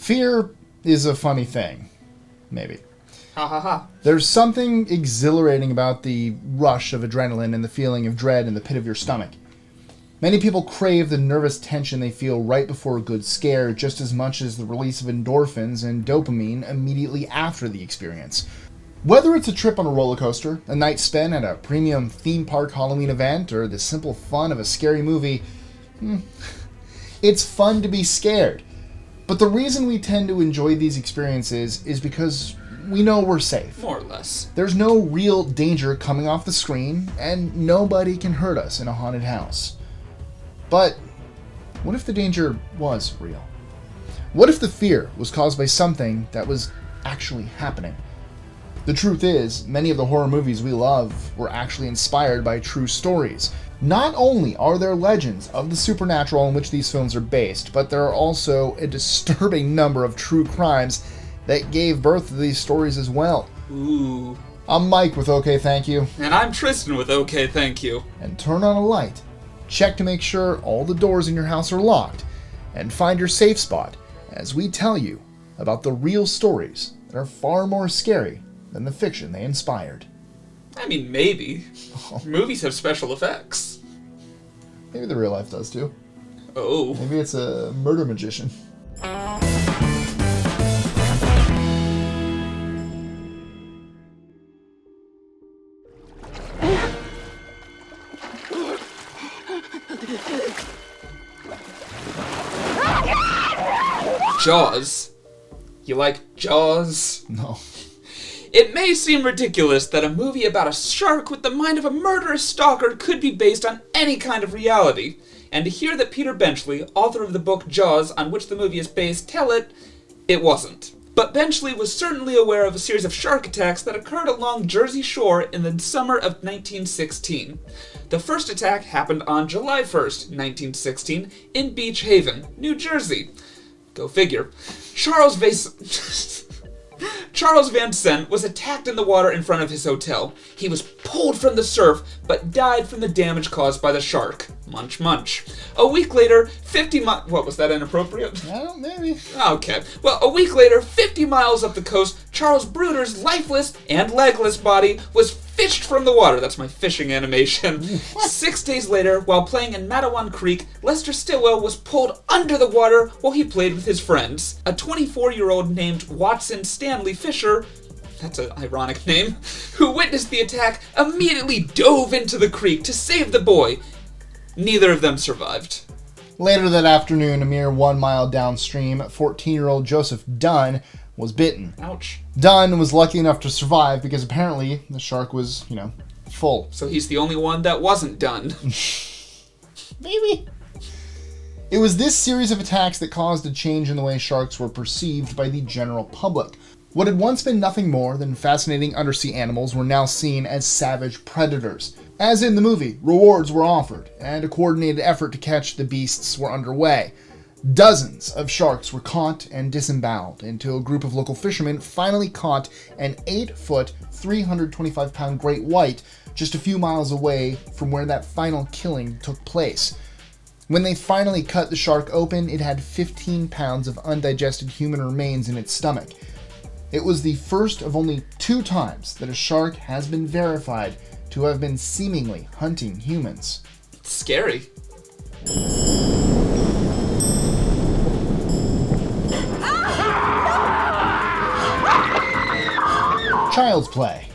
Fear is a funny thing. Maybe. Ha ha ha. There's something exhilarating about the rush of adrenaline and the feeling of dread in the pit of your stomach. Many people crave the nervous tension they feel right before a good scare just as much as the release of endorphins and dopamine immediately after the experience. Whether it's a trip on a roller coaster, a night spent at a premium theme park Halloween event, or the simple fun of a scary movie, it's fun to be scared. But the reason we tend to enjoy these experiences is because we know we're safe. More or less. There's no real danger coming off the screen, and nobody can hurt us in a haunted house. But what if the danger was real? What if the fear was caused by something that was actually happening? The truth is, many of the horror movies we love were actually inspired by true stories. Not only are there legends of the supernatural in which these films are based, but there are also a disturbing number of true crimes that gave birth to these stories as well. Ooh. I'm Mike with OkayThankYou. And I'm Tristan with OkayThankYou. And turn on a light. Check to make sure all the doors in your house are locked. And find your safe spot as we tell you about the real stories that are far more scary than the fiction they inspired. I mean, maybe. Movies have special effects. Maybe the real life does too. Oh. Maybe it's a murder magician. Jaws. You like Jaws? No. It may seem ridiculous that a movie about a shark with the mind of a murderous stalker could be based on any kind of reality. And to hear that Peter Benchley, author of the book Jaws, on which the movie is based, tell it wasn't. But Benchley was certainly aware of a series of shark attacks that occurred along Jersey Shore in the summer of 1916. The first attack happened on July 1st, 1916, in Beach Haven, New Jersey. Go figure. Charles Van Sant was attacked in the water in front of his hotel. He was pulled from the surf, but died from the damage caused by the shark. Munch, munch. A week later, 50 miles... What, was that inappropriate? Maybe. Okay. Well, a week later, 50 miles up the coast, Charles Bruder's lifeless and legless body was fished from the water. That's my fishing animation. 6 days later, while playing in Matawan Creek, Lester Stillwell was pulled under the water while he played with his friends. A 24-year-old named Watson Stanley Fisher, that's an ironic name, who witnessed the attack, immediately dove into the creek to save the boy. Neither of them survived. Later that afternoon, a mere 1 mile downstream, 14-year-old Joseph Dunn was bitten. Ouch. Dunn was lucky enough to survive because apparently the shark was, full. So he's the only one that wasn't done. Maybe. It was this series of attacks that caused a change in the way sharks were perceived by the general public. What had once been nothing more than fascinating undersea animals were now seen as savage predators. As in the movie, rewards were offered, and a coordinated effort to catch the beasts were underway. Dozens of sharks were caught and disemboweled until a group of local fishermen finally caught an 8-foot, 325-pound great white just a few miles away from where that final killing took place. When they finally cut the shark open, it had 15 pounds of undigested human remains in its stomach. It was the first of only 2 times that a shark has been verified to have been seemingly hunting humans. It's scary. Child's Play.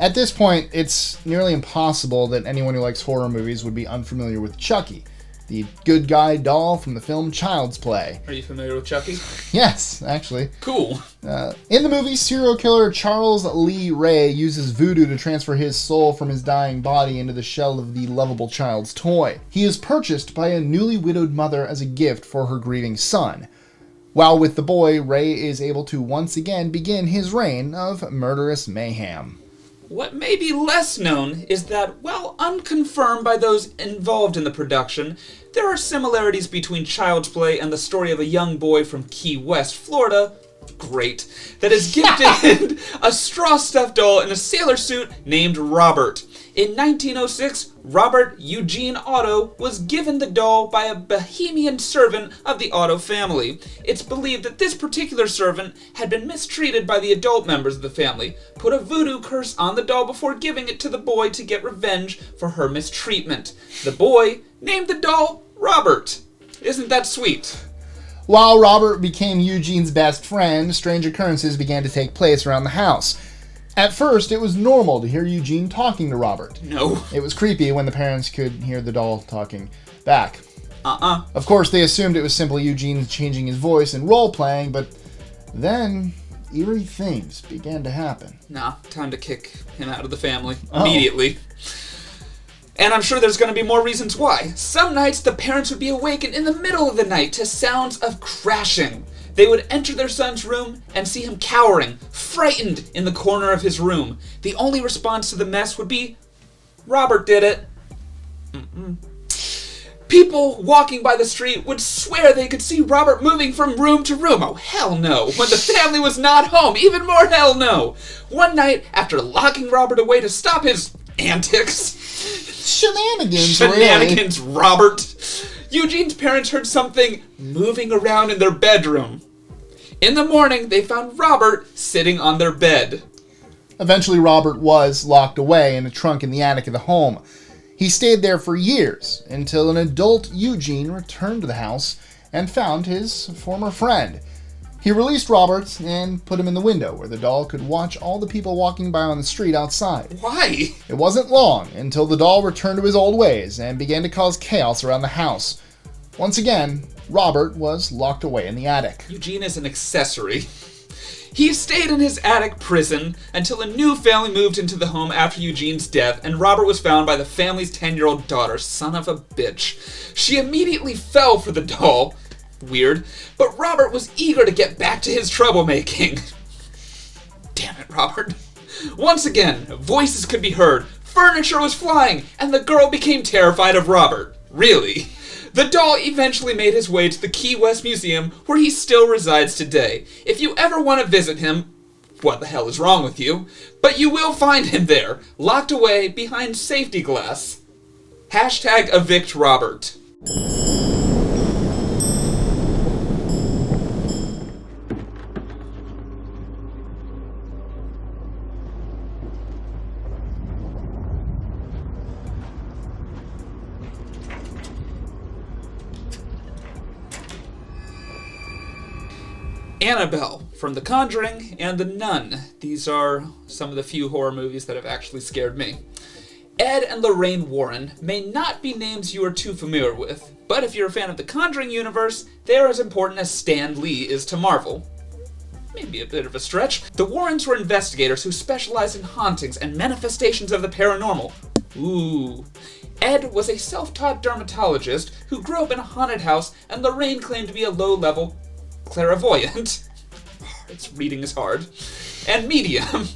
At this point, it's nearly impossible that anyone who likes horror movies would be unfamiliar with Chucky, the good guy doll from the film Child's Play. Are you familiar with Chucky? Yes, actually. Cool. In the movie, serial killer Charles Lee Ray uses voodoo to transfer his soul from his dying body into the shell of the lovable child's toy. He is purchased by a newly widowed mother as a gift for her grieving son. While with the boy, Ray is able to once again begin his reign of murderous mayhem. What may be less known is that, while unconfirmed by those involved in the production, there are similarities between Child's Play and the story of a young boy from Key West, Florida, great, that is gifted a straw stuffed doll in a sailor suit named Robert. In 1906, Robert Eugene Otto was given the doll by a Bohemian servant of the Otto family. It's believed that this particular servant had been mistreated by the adult members of the family, put a voodoo curse on the doll before giving it to the boy to get revenge for her mistreatment. The boy named the doll Robert. Isn't that sweet? While Robert became Eugene's best friend, strange occurrences began to take place around the house. At first, it was normal to hear Eugene talking to Robert. No. It was creepy when the parents could hear the doll talking back. Uh-uh. Of course, they assumed it was simply Eugene changing his voice and role-playing, but then eerie things began to happen. Nah, time to kick him out of the family immediately. And I'm sure there's going to be more reasons why. Some nights, the parents would be awakened in the middle of the night to sounds of crashing. They would enter their son's room and see him cowering, frightened in the corner of his room. The only response to the mess would be, "Robert did it." People walking by the street would swear they could see Robert moving from room to room. Oh, hell no. When the family was not home, even more hell no. One night, after locking Robert away to stop his antics... Shenanigans, really. Robert. Eugene's parents heard something moving around in their bedroom. In the morning, they found Robert sitting on their bed. Eventually, Robert was locked away in a trunk in the attic of the home. He stayed there for years until an adult Eugene returned to the house and found his former friend. He released Robert and put him in the window where the doll could watch all the people walking by on the street outside. Why? It wasn't long until the doll returned to his old ways and began to cause chaos around the house. Once again, Robert was locked away in the attic. Eugene is an accessory. He stayed in his attic prison until a new family moved into the home after Eugene's death, and Robert was found by the family's 10-year-old daughter. Son of a bitch. She immediately fell for the doll. Weird. But Robert was eager to get back to his troublemaking. Damn it, Robert. Once again, voices could be heard, furniture was flying, and the girl became terrified of Robert. Really. The doll eventually made his way to the Key West Museum, where he still resides today. If you ever want to visit him, what the hell is wrong with you? But you will find him there, locked away behind safety glass. Hashtag evict Robert. Annabelle from The Conjuring and The Nun. These are some of the few horror movies that have actually scared me. Ed and Lorraine Warren may not be names you are too familiar with, but if you're a fan of the Conjuring universe, they are as important as Stan Lee is to Marvel. Maybe a bit of a stretch. The Warrens were investigators who specialized in hauntings and manifestations of the paranormal. Ooh. Ed was a self-taught dermatologist who grew up in a haunted house, and Lorraine claimed to be a low-level clairvoyant. It's reading is hard. And medium.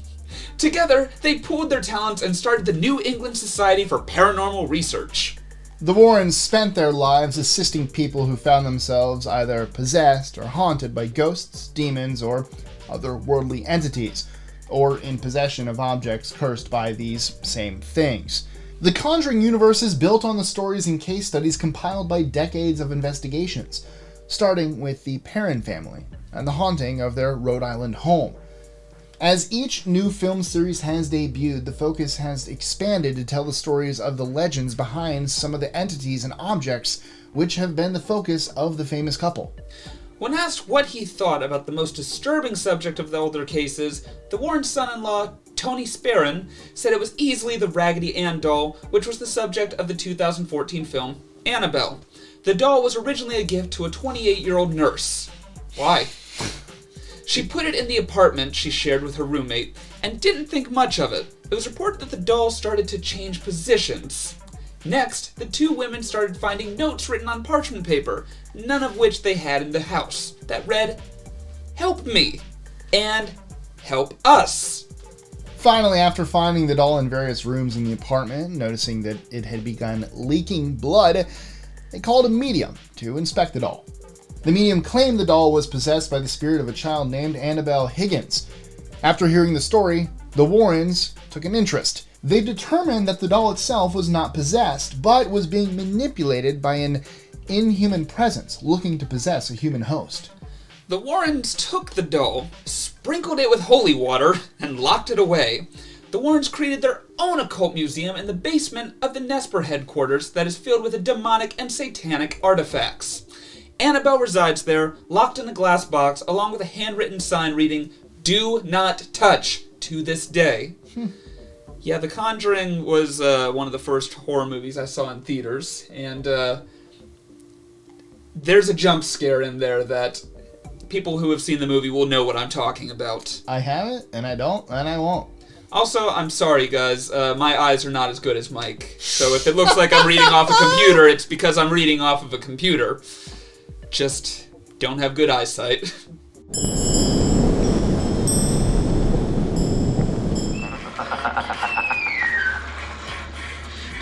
Together, they pooled their talents and started the New England Society for Paranormal Research. The Warrens spent their lives assisting people who found themselves either possessed or haunted by ghosts, demons, or other worldly entities, or in possession of objects cursed by these same things. The Conjuring universe is built on the stories and case studies compiled by decades of investigations, starting with the Perron family and the haunting of their Rhode Island home. As each new film series has debuted, the focus has expanded to tell the stories of the legends behind some of the entities and objects which have been the focus of the famous couple. When asked what he thought about the most disturbing subject of the older cases, the Warren son-in-law, Tony Sparron, said it was easily the Raggedy Ann doll, which was the subject of the 2014 film Annabelle. The doll was originally a gift to a 28-year-old nurse. Why? She put it in the apartment she shared with her roommate and didn't think much of it. It was reported that the doll started to change positions. Next, the two women started finding notes written on parchment paper, none of which they had in the house, that read, "Help me," and "Help us." Finally, after finding the doll in various rooms in the apartment, noticing that it had begun leaking blood, they called a medium to inspect the doll. The medium claimed the doll was possessed by the spirit of a child named Annabelle Higgins. After hearing the story, the Warrens took an interest They determined that the doll itself was not possessed, but was being manipulated by an inhuman presence looking to possess a human host. The Warrens took the doll, sprinkled it with holy water, and locked it away. The Warrens created their own occult museum in the basement of the Nesper headquarters that is filled with demonic and satanic artifacts. Annabelle resides there, locked in a glass box, along with a handwritten sign reading, "Do not touch," to this day. Yeah, The Conjuring was one of the first horror movies I saw in theaters, and there's a jump scare in there that people who have seen the movie will know what I'm talking about. I haven't, and I don't, and I won't. Also, I'm sorry, guys. My eyes are not as good as Mike. So if it looks like I'm reading off a computer, it's because I'm reading off of a computer. Just don't have good eyesight.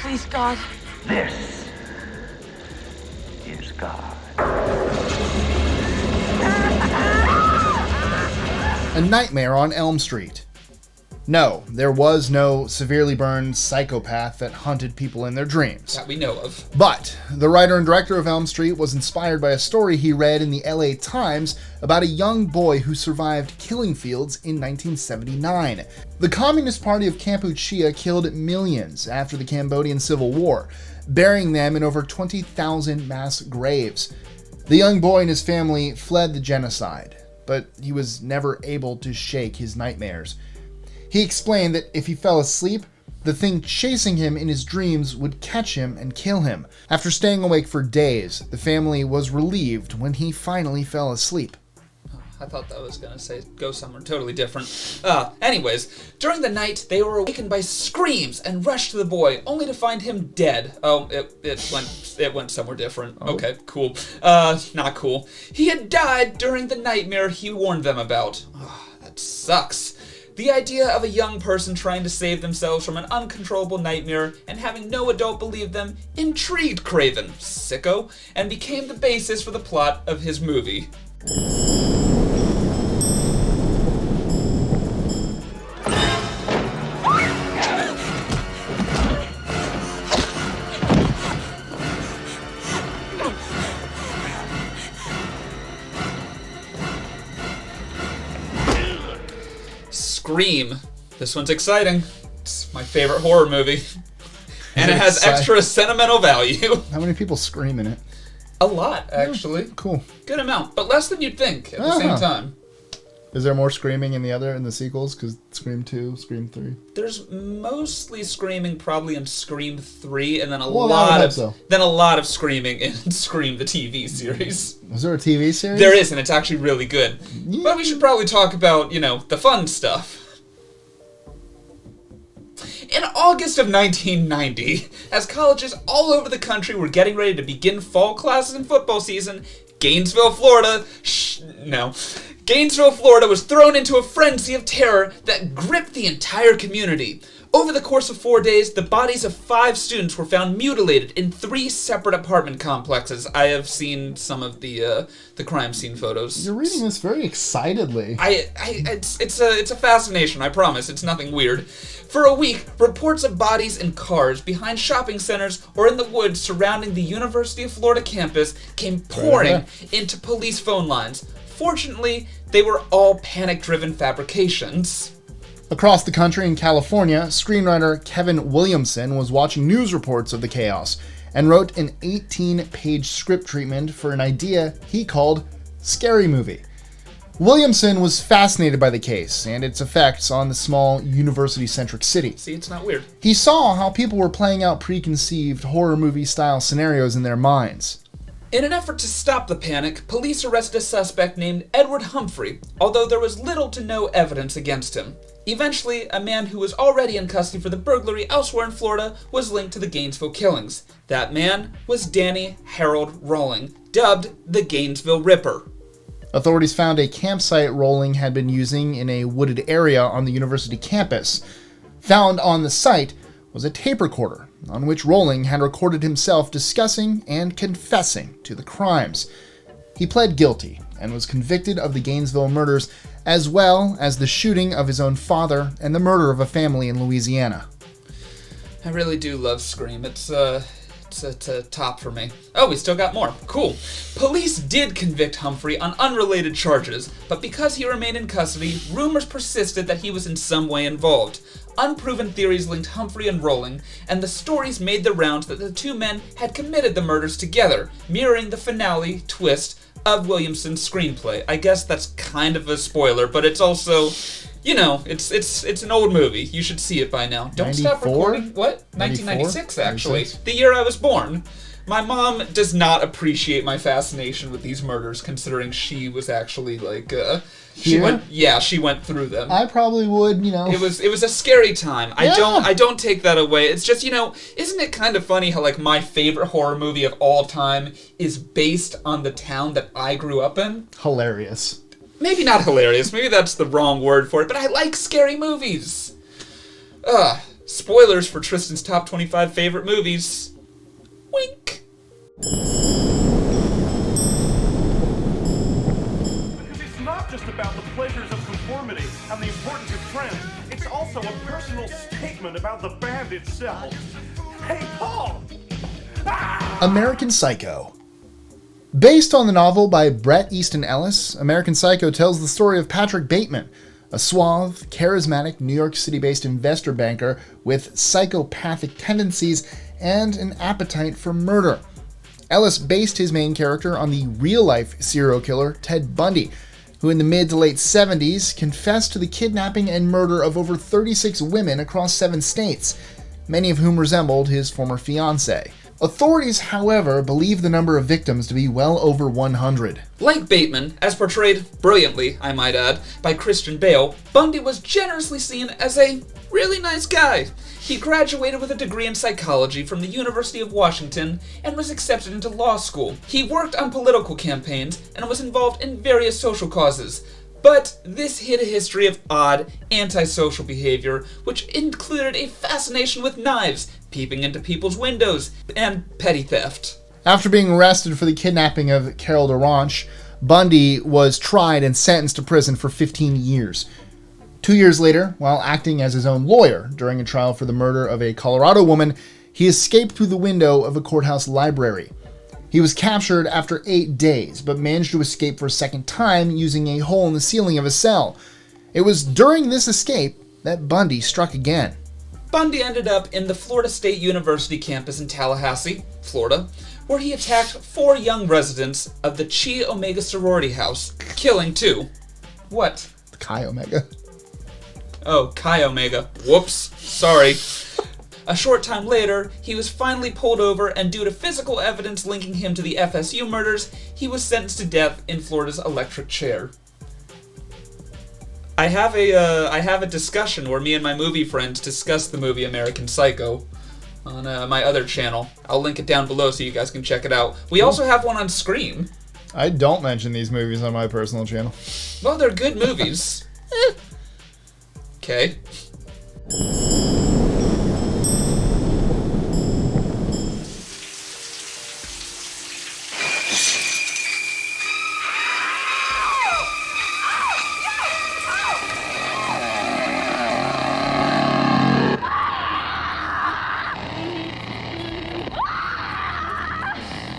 Please, God. This is God. A Nightmare on Elm Street. No, there was no severely burned psychopath that hunted people in their dreams. That we know of. But the writer and director of Elm Street was inspired by a story he read in the LA Times about a young boy who survived killing fields in 1979. The Communist Party of Kampuchea killed millions after the Cambodian Civil War, burying them in over 20,000 mass graves. The young boy and his family fled the genocide, but he was never able to shake his nightmares. He explained that if he fell asleep, the thing chasing him in his dreams would catch him and kill him. After staying awake for days, the family was relieved when he finally fell asleep. I thought that was going to say go somewhere totally different. Anyways, during the night, they were awakened by screams and rushed to the boy, only to find him dead. Oh, it went somewhere different. Oh. Okay, cool. Not cool. He had died during the nightmare he warned them about. Oh, that sucks. The idea of a young person trying to save themselves from an uncontrollable nightmare and having no adult believe them intrigued Craven, sicko, and became the basis for the plot of his movie. Scream. This one's exciting. It's my favorite horror movie. And it has extra sentimental value. How many people scream in it? A lot, actually. Cool. Good amount, but less than you'd think at the same time. Is there more screaming in the sequels? Because Scream 2, Scream 3. There's mostly screaming probably in Scream 3, and then a Well, lot I of hope so. then a lot of screaming in Scream the TV series. Was there a TV series? There is, and it's actually really good. Yeah. But we should probably talk about, the fun stuff. In August of 1990, as colleges all over the country were getting ready to begin fall classes and football season, Gainesville, Florida was thrown into a frenzy of terror that gripped the entire community. Over the course of 4 days, the bodies of 5 students were found mutilated in 3 separate apartment complexes. I have seen some of the crime scene photos. You're reading this very excitedly. It's a fascination, I promise. It's nothing weird. For a week, reports of bodies in cars, behind shopping centers, or in the woods surrounding the University of Florida campus came pouring into police phone lines. Fortunately, they were all panic-driven fabrications. Across the country in California, screenwriter Kevin Williamson was watching news reports of the chaos and wrote an 18-page script treatment for an idea he called Scary Movie. Williamson was fascinated by the case and its effects on the small university-centric city. See, it's not weird. He saw how people were playing out preconceived horror movie-style scenarios in their minds. In an effort to stop the panic, police arrested a suspect named Edward Humphrey, although there was little to no evidence against him. Eventually, a man who was already in custody for the burglary elsewhere in Florida was linked to the Gainesville killings. That man was Danny Harold Rolling, dubbed the Gainesville Ripper. Authorities found a campsite Rolling had been using in a wooded area on the university campus. Found on the site was a tape recorder on which Rolling had recorded himself discussing and confessing to the crimes. He pled guilty and was convicted of the Gainesville murders, as well as the shooting of his own father and the murder of a family in Louisiana. I really do love Scream. It's a top for me. Oh, we still got more. Cool. Police did convict Humphrey on unrelated charges, but because he remained in custody, rumors persisted that he was in some way involved. Unproven theories linked Humphrey and Rowling, and the stories made the rounds that the two men had committed the murders together, mirroring the finale twist of Williamson's screenplay. I guess that's kind of a spoiler, but it's also, you know, it's an old movie. You should see it by now. Don't stop recording. What? 1996, actually. 96? The year I was born. My mom does not appreciate my fascination with these murders, considering she was actually like, she went through them. I probably would, you know. It was a scary time. Yeah. I don't take that away. It's just, you know, isn't it kind of funny how like my favorite horror movie of all time is based on the town that I grew up in? Hilarious. Maybe not hilarious. Maybe that's the wrong word for it, but I like scary movies. Spoilers for Tristan's top 25 favorite movies. Wink. Because it's not just about the pleasures of conformity and the importance of trends. It's also a personal statement about the band itself. Hey, Paul! American Psycho. Based on the novel by Bret Easton Ellis, American Psycho tells the story of Patrick Bateman, a suave, charismatic New York City-based investor banker with psychopathic tendencies and an appetite for murder. Ellis based his main character on the real-life serial killer Ted Bundy, who in the mid to late 70s confessed to the kidnapping and murder of over 36 women across 7 states, many of whom resembled his former fiancée. Authorities, however, believe the number of victims to be well over 100. Like Bateman, as portrayed brilliantly, I might add, by Christian Bale, Bundy was generously seen as a really nice guy. He graduated with a degree in psychology from the University of Washington and was accepted into law school. He worked on political campaigns and was involved in various social causes. But this hid a history of odd, antisocial behavior, which included a fascination with knives, peeping into people's windows, and petty theft. After being arrested for the kidnapping of Carol DeRanche, Bundy was tried and sentenced to prison for 15 years. 2 years later, while acting as his own lawyer during a trial for the murder of a Colorado woman, he escaped through the window of a courthouse library. He was captured after 8 days, but managed to escape for a second time using a hole in the ceiling of a cell. It was during this escape that Bundy struck again. Bundy ended up in the Florida State University campus in Tallahassee, Florida, where he attacked 4 young residents of the Chi Omega sorority house, killing 2. What? Chi Omega. Oh, Chi Omega. Whoops. Sorry. A short time later, he was finally pulled over, and due to physical evidence linking him to the FSU murders, he was sentenced to death in Florida's electric chair. I have a discussion where me and my movie friends discuss the movie American Psycho on my other channel. I'll link it down below so you guys can check it out. We also have one on Scream. I don't mention these movies on my personal channel. Well, they're good movies. Okay.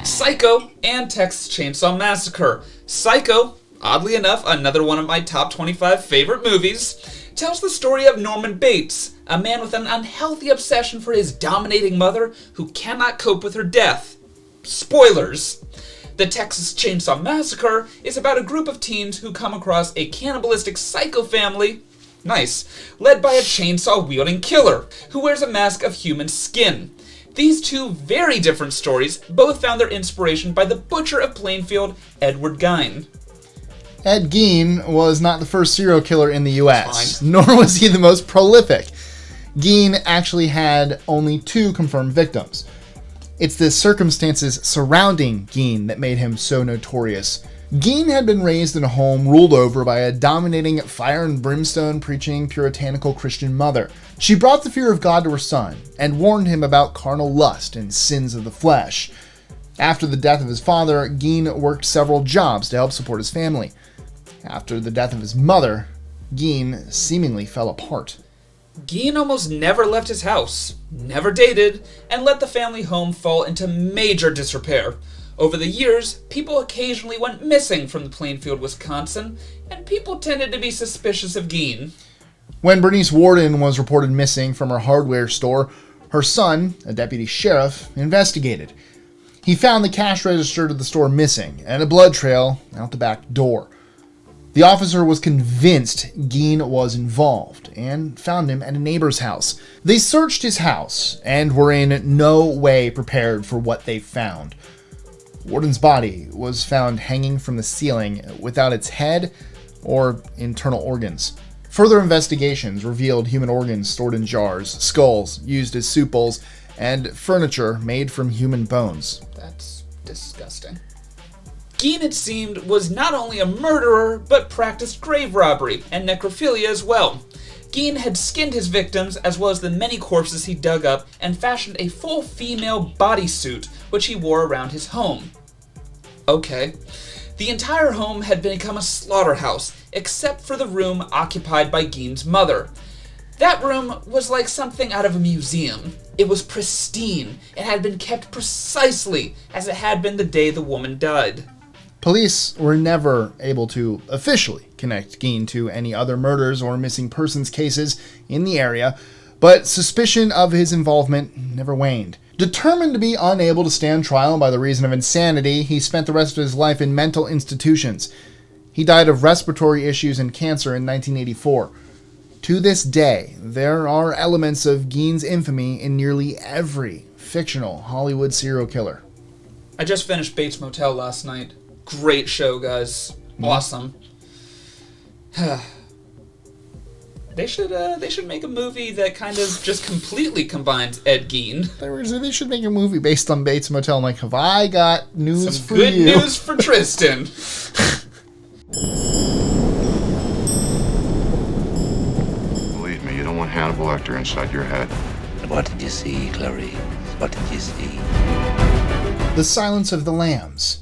Psycho and Texas Chainsaw Massacre. Psycho, oddly enough, another one of my top 25 favorite movies, tells the story of Norman Bates, a man with an unhealthy obsession for his dominating mother who cannot cope with her death. Spoilers! The Texas Chainsaw Massacre is about a group of teens who come across a cannibalistic psycho family, led by a chainsaw-wielding killer who wears a mask of human skin. These two very different stories both found their inspiration by the butcher of Plainfield, Edward Gein. Ed Gein was not the first serial killer in the U.S., nor was he the most prolific. Gein actually had only 2 confirmed victims. It's the circumstances surrounding Gein that made him so notorious. Gein had been raised in a home ruled over by a dominating fire and brimstone preaching puritanical Christian mother. She brought the fear of God to her son and warned him about carnal lust and sins of the flesh. After the death of his father, Gein worked several jobs to help support his family. After the death of his mother, Gein seemingly fell apart. Gein almost never left his house, never dated, and let the family home fall into major disrepair. Over the years, people occasionally went missing from the Plainfield, Wisconsin, and people tended to be suspicious of Gein. When Bernice Warden was reported missing from her hardware store, her son, a deputy sheriff, investigated. He found the cash register to the store missing and a blood trail out the back door. The officer was convinced Gein was involved and found him at a neighbor's house. They searched his house and were in no way prepared for what they found. Warden's body was found hanging from the ceiling without its head or internal organs. Further investigations revealed human organs stored in jars, skulls used as soup bowls, and furniture made from human bones. That's disgusting. Gein, it seemed, was not only a murderer, but practiced grave robbery and necrophilia as well. Gein had skinned his victims, as well as the many corpses he dug up, and fashioned a full female bodysuit, which he wore around his home. Okay. The entire home had become a slaughterhouse, except for the room occupied by Gein's mother. That room was like something out of a museum. It was pristine. It had been kept precisely as it had been the day the woman died. Police were never able to officially connect Gein to any other murders or missing persons cases in the area, but suspicion of his involvement never waned. Determined to be unable to stand trial by the reason of insanity, he spent the rest of his life in mental institutions. He died of respiratory issues and cancer in 1984. To this day, there are elements of Gein's infamy in nearly every fictional Hollywood serial killer. I just finished Bates Motel last night. Great show, guys. Awesome. They should make a movie that kind of just completely combines Ed Gein. They should make a movie based on Bates Motel. I'm like, have I got news Some for good you? news for Tristan. Believe me, you don't want Hannibal Lecter inside your head. What did you see, Clarice? What did you see? The Silence of the Lambs.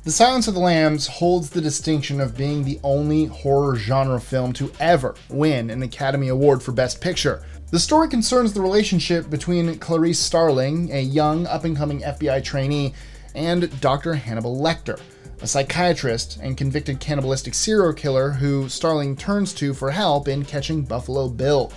The Silence of the Lambs holds the distinction of being the only horror genre film to ever win an Academy Award for Best Picture. The story concerns the relationship between Clarice Starling, a young up-and-coming FBI trainee, and Dr. Hannibal Lecter, a psychiatrist and convicted cannibalistic serial killer who Starling turns to for help in catching Buffalo Bill,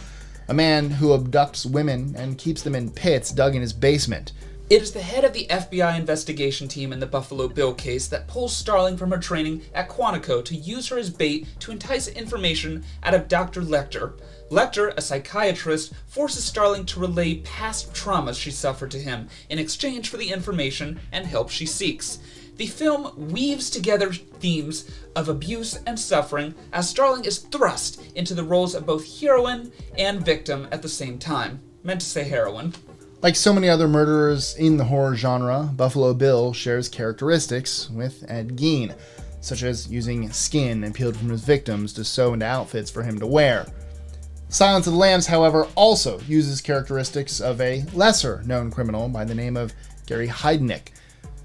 a man who abducts women and keeps them in pits dug in his basement. It is the head of the FBI investigation team in the Buffalo Bill case that pulls Starling from her training at Quantico to use her as bait to entice information out of Dr. Lecter. Lecter, a psychiatrist, forces Starling to relay past traumas she suffered to him in exchange for the information and help she seeks. The film weaves together themes of abuse and suffering as Starling is thrust into the roles of both heroine and victim at the same time. Meant to say heroine. Like so many other murderers in the horror genre, Buffalo Bill shares characteristics with Ed Gein, such as using skin peeled from his victims to sew into outfits for him to wear. Silence of the Lambs, however, also uses characteristics of a lesser-known criminal by the name of Gary Heidnik.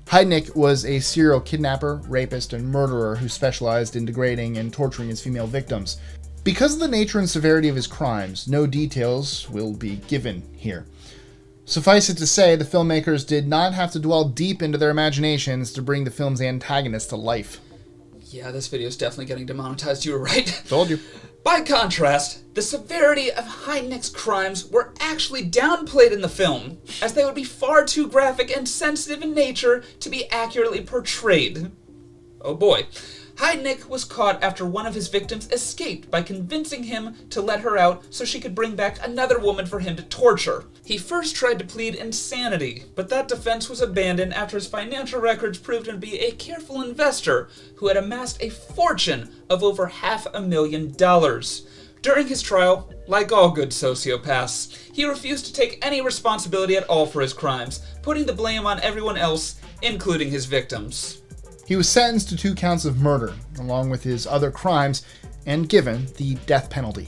Heidnik was a serial kidnapper, rapist, and murderer who specialized in degrading and torturing his female victims. Because of the nature and severity of his crimes, no details will be given here. Suffice it to say, the filmmakers did not have to dwell deep into their imaginations to bring the film's antagonist to life. Yeah, this video is definitely getting demonetized, you were right. Told you. By contrast, the severity of Heidnik's crimes were actually downplayed in the film, as they would be far too graphic and sensitive in nature to be accurately portrayed. Oh boy. Heidnik was caught after one of his victims escaped by convincing him to let her out so she could bring back another woman for him to torture. He first tried to plead insanity, but that defense was abandoned after his financial records proved him to be a careful investor who had amassed a fortune of over $500,000. During his trial, like all good sociopaths, he refused to take any responsibility at all for his crimes, putting the blame on everyone else, including his victims. He was sentenced to 2 counts of murder, along with his other crimes, and given the death penalty.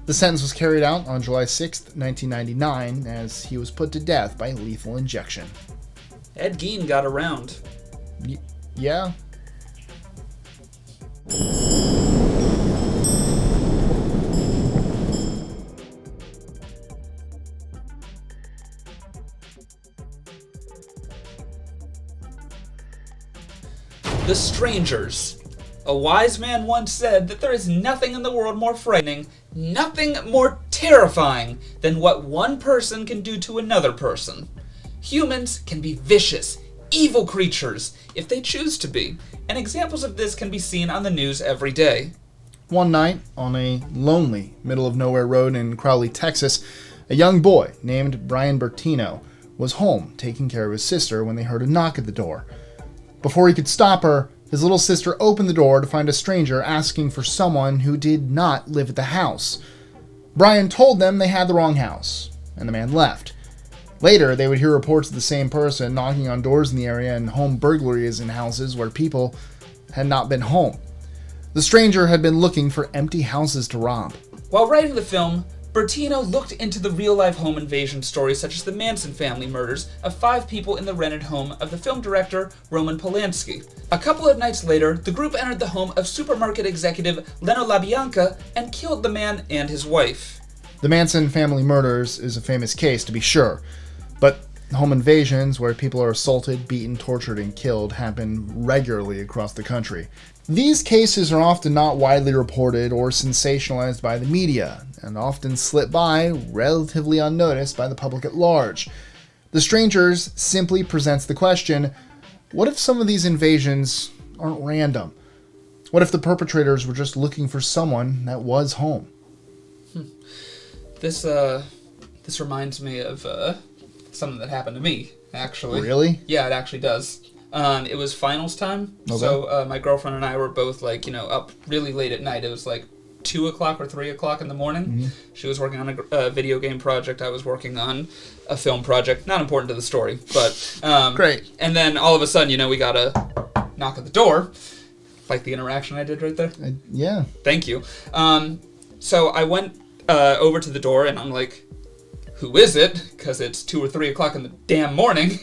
The sentence was carried out on July 6, 1999, as he was put to death by lethal injection. Ed Gein got around. Yeah? The Strangers. A wise man once said that there is nothing in the world more frightening, nothing more terrifying than what one person can do to another person. Humans can be vicious, evil creatures if they choose to be, and examples of this can be seen on the news every day. One night, on a lonely, middle-of-nowhere road in Crowley, Texas, a young boy named Brian Bertino was home taking care of his sister when they heard a knock at the door. Before he could stop her, his little sister opened the door to find a stranger asking for someone who did not live at the house. Brian told them they had the wrong house, and the man left. Later, they would hear reports of the same person knocking on doors in the area and home burglaries in houses where people had not been home. The stranger had been looking for empty houses to rob. While writing the film, Bertino looked into the real-life home invasion stories such as the Manson family murders of 5 people in the rented home of the film director Roman Polanski. A couple of nights later, the group entered the home of supermarket executive Leno LaBianca and killed the man and his wife. The Manson family murders is a famous case, to be sure, but home invasions where people are assaulted, beaten, tortured, and killed happen regularly across the country. These cases are often not widely reported or sensationalized by the media, and often slip by relatively unnoticed by the public at large. The Strangers simply presents the question, what if some of these invasions aren't random? What if the perpetrators were just looking for someone that was home? This reminds me of something that happened to me, actually. Really? Yeah, it actually does. It was finals time, Okay. So my girlfriend and I were both, up really late at night. It was 2 o'clock or 3 o'clock in the morning. Mm-hmm. She was working on a video game project. I was working on a film project. Not important to the story, but... Great. And then all of a sudden, we got a knock at the door. Like the interaction I did right there. Yeah. Thank you. So I went over to the door, and I'm like, who is it? Because it's 2 or 3 o'clock in the damn morning.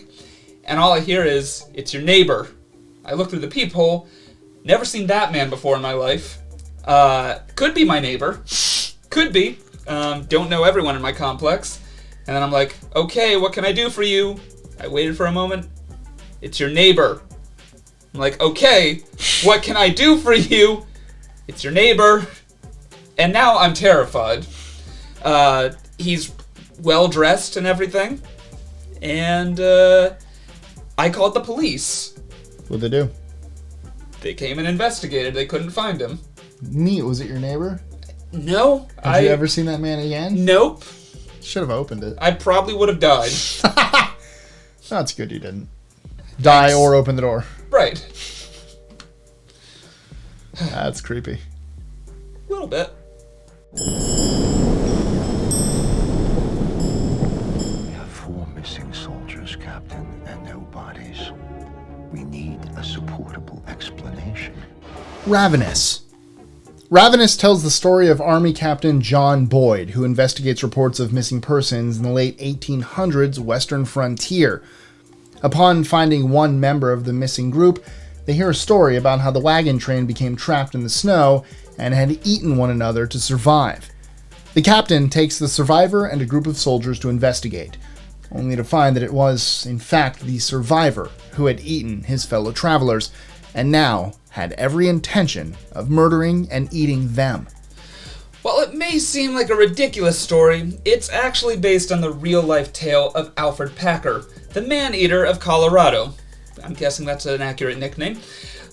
And all I hear is, it's your neighbor. I look through the peephole. Never seen that man before in my life. Could be my neighbor. Could be. Don't know everyone in my complex. And then I'm like, okay, what can I do for you? I waited for a moment. It's your neighbor. I'm like, okay, what can I do for you? It's your neighbor. And now I'm terrified. He's well-dressed and everything. And, I called the police. What'd they do? They came and investigated. They couldn't find him. Neat. Was it your neighbor? No. Have you ever seen that man again? Nope. Should have opened it. I probably would have died. That's good you didn't. Die or open the door. Right. That's creepy. A little bit. We have 4 missing soldiers, Captain, and no bodies. We need a supportable explanation. Ravenous. Ravenous tells the story of Army Captain John Boyd, who investigates reports of missing persons in the late 1800s Western frontier. Upon finding one member of the missing group, they hear a story about how the wagon train became trapped in the snow and had eaten one another to survive. The captain takes the survivor and a group of soldiers to investigate, only to find that it was, in fact, the survivor who had eaten his fellow travelers, and now had every intention of murdering and eating them. While it may seem like a ridiculous story, it's actually based on the real-life tale of Alfred Packer, the man-eater of Colorado. I'm guessing that's an accurate nickname.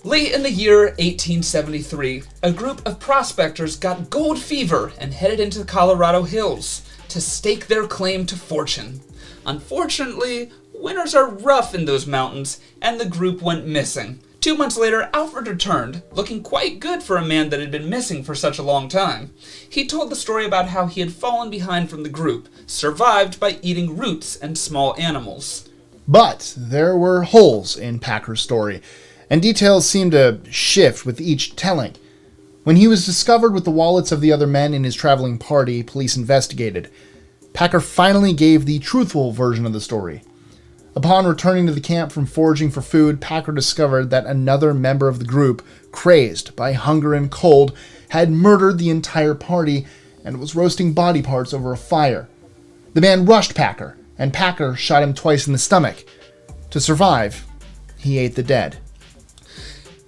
Late in the year 1873, a group of prospectors got gold fever and headed into the Colorado hills to stake their claim to fortune. Unfortunately, winters are rough in those mountains, and the group went missing. 2 months later, Alfred returned, looking quite good for a man that had been missing for such a long time. He told the story about how he had fallen behind from the group, survived by eating roots and small animals. But there were holes in Packer's story, and details seemed to shift with each telling. When he was discovered with the wallets of the other men in his traveling party, police investigated. Packer finally gave the truthful version of the story. Upon returning to the camp from foraging for food, Packer discovered that another member of the group, crazed by hunger and cold, had murdered the entire party and was roasting body parts over a fire. The man rushed Packer, and Packer shot him twice in the stomach. To survive, he ate the dead.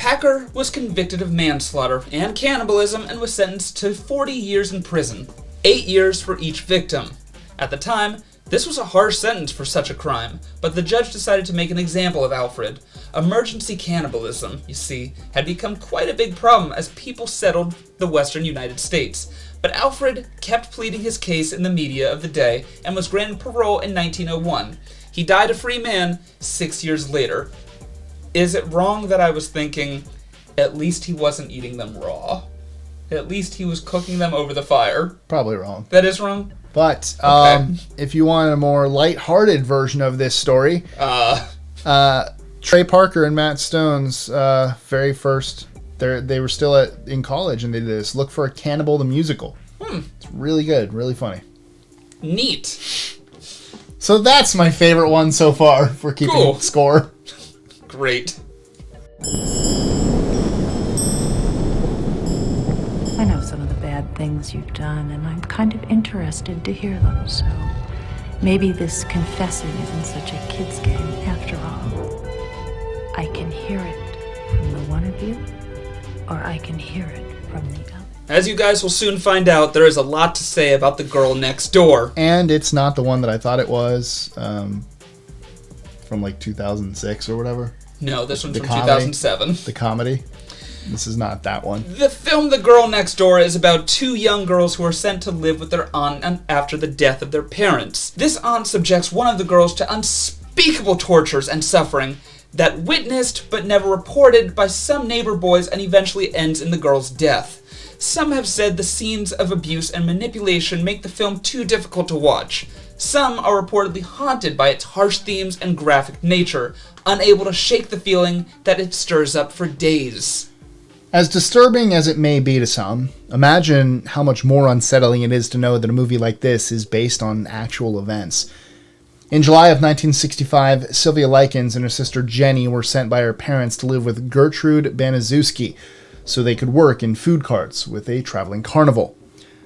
Packer was convicted of manslaughter and cannibalism and was sentenced to 40 years in prison, 8 years for each victim. At the time, this was a harsh sentence for such a crime, but the judge decided to make an example of Alfred. Emergency cannibalism, you see, had become quite a big problem as people settled the western United States. But Alfred kept pleading his case in the media of the day and was granted parole in 1901. He died a free man 6 years later. Is it wrong that I was thinking, at least he wasn't eating them raw? At least he was cooking them over the fire? Probably wrong. That is wrong? But Okay. if you want a more lighthearted version of this story, Trey Parker and Matt Stone's very first, they were still in college and they did this. Look for a Cannibal the Musical. It's really good, really funny. Neat. So that's my favorite one so far for keeping Cool. score. Great. I know some of the bad things you've done, and I'm kind of interested to hear them, so maybe this confessing isn't such a kid's game after all. I can hear it from the one of you, or I can hear it from the other. As you guys will soon find out, there is a lot to say about The Girl Next Door. And it's not the one that I thought it was from like 2006 or whatever. No, this one's The from comedy. 2007. The comedy. This is not that one. The film The Girl Next Door is about two young girls who are sent to live with their aunt after the death of their parents. This aunt subjects one of the girls to unspeakable tortures and suffering that witnessed but never reported by some neighbor boys and eventually ends in the girl's death. Some have said the scenes of abuse and manipulation make the film too difficult to watch. Some are reportedly haunted by its harsh themes and graphic nature, unable to shake the feeling that it stirs up for days. As disturbing as it may be to some, imagine how much more unsettling it is to know that a movie like this is based on actual events. In July of 1965, Sylvia Likens and her sister Jenny were sent by her parents to live with Gertrude Baniszewski so they could work in food carts with a traveling carnival.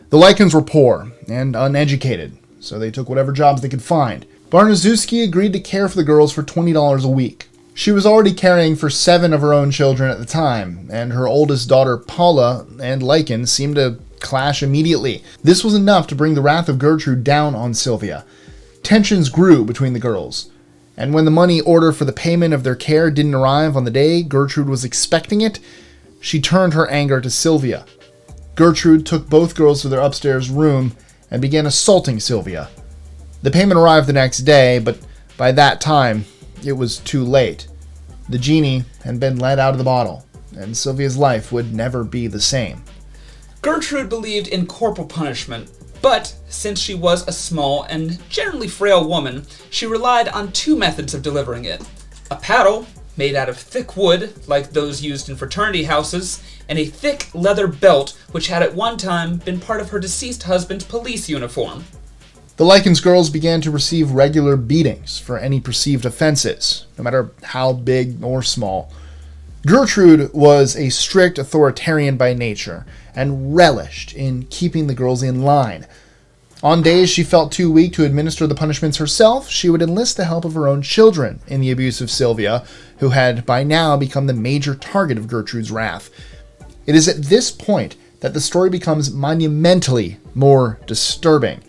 The Likens were poor and uneducated, so they took whatever jobs they could find. Baniszewski agreed to care for the girls for $20 a week. She was already caring for 7 of her own children at the time, and her oldest daughter Paula and Likens seemed to clash immediately. This was enough to bring the wrath of Gertrude down on Sylvia. Tensions grew between the girls, and when the money order for the payment of their care didn't arrive on the day Gertrude was expecting it, she turned her anger to Sylvia. Gertrude took both girls to their upstairs room and began assaulting Sylvia. The payment arrived the next day, but by that time, it was too late. The genie had been let out of the bottle, and Sylvia's life would never be the same. Gertrude believed in corporal punishment, but since she was a small and generally frail woman, she relied on 2 methods of delivering it. A paddle, made out of thick wood, like those used in fraternity houses, and a thick leather belt, which had at one time been part of her deceased husband's police uniform. The Likens girls began to receive regular beatings for any perceived offenses, no matter how big or small. Gertrude was a strict authoritarian by nature, and relished in keeping the girls in line. On days she felt too weak to administer the punishments herself, she would enlist the help of her own children in the abuse of Sylvia, who had by now become the major target of Gertrude's wrath. It is at this point that the story becomes monumentally more disturbing.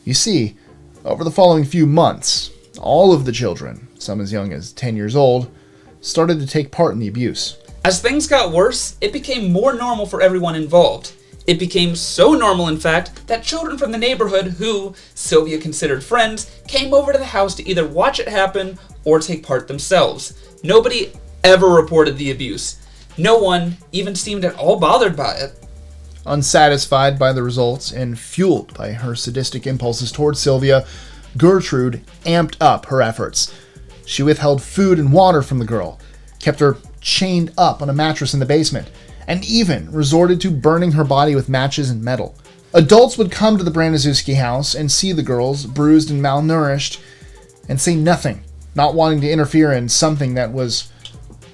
You see, over the following few months, all of the children, some as young as 10 years old, started to take part in the abuse. As things got worse, it became more normal for everyone involved. It became so normal, in fact, that children from the neighborhood who Sylvia considered friends came over to the house to either watch it happen or take part themselves. Nobody ever reported the abuse. No one even seemed at all bothered by it. Unsatisfied by the results and fueled by her sadistic impulses towards Sylvia, Gertrude amped up her efforts. She withheld food and water from the girl, kept her chained up on a mattress in the basement, and even resorted to burning her body with matches and metal. Adults would come to the Baniszewski house and see the girls, bruised and malnourished, and say nothing, not wanting to interfere in something that was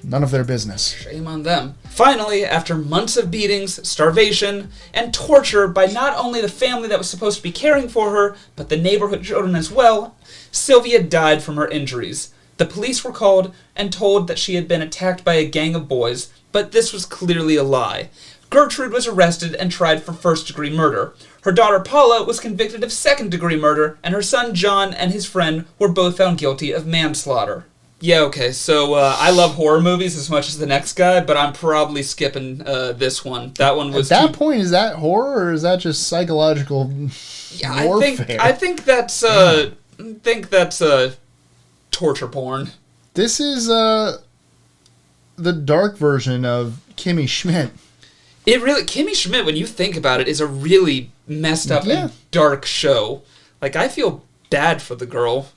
none of their business. Shame on them. Finally, after months of beatings, starvation, and torture by not only the family that was supposed to be caring for her, but the neighborhood children as well, Sylvia died from her injuries. The police were called and told that she had been attacked by a gang of boys, but this was clearly a lie. Gertrude was arrested and tried for first-degree murder. Her daughter Paula was convicted of second-degree murder, and her son John and his friend were both found guilty of manslaughter. Yeah, okay, so I love horror movies as much as the next guy, but I'm probably skipping this one. That one was At that point, is that horror, or is that just psychological warfare? I think that's torture porn. This is the dark version of Kimmy Schmidt. Kimmy Schmidt, when you think about it, is a really messed up and dark show. Like, I feel bad for the girl.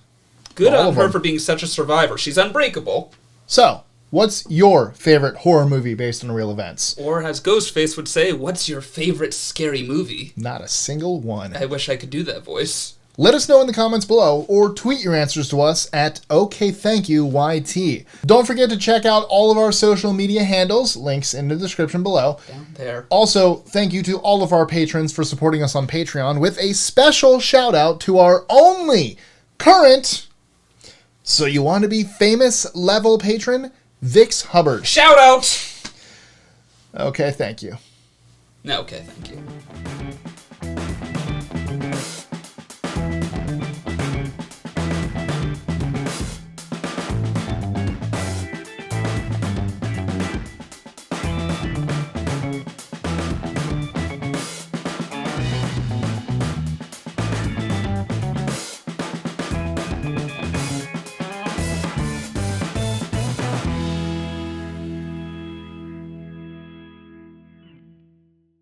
Good on her for being such a survivor. She's unbreakable. So, what's your favorite horror movie based on real events? Or, as Ghostface would say, what's your favorite scary movie? Not a single one. I wish I could do that voice. Let us know in the comments below, or tweet your answers to us at OkayThankYou. Don't forget to check out all of our social media handles, links in the description below. Down there. Also, thank you to all of our patrons for supporting us on Patreon, with a special shout out to our only current So You Want to Be Famous level patron, Vix Hubbard. Shout out! Okay, thank you. No, okay, thank you.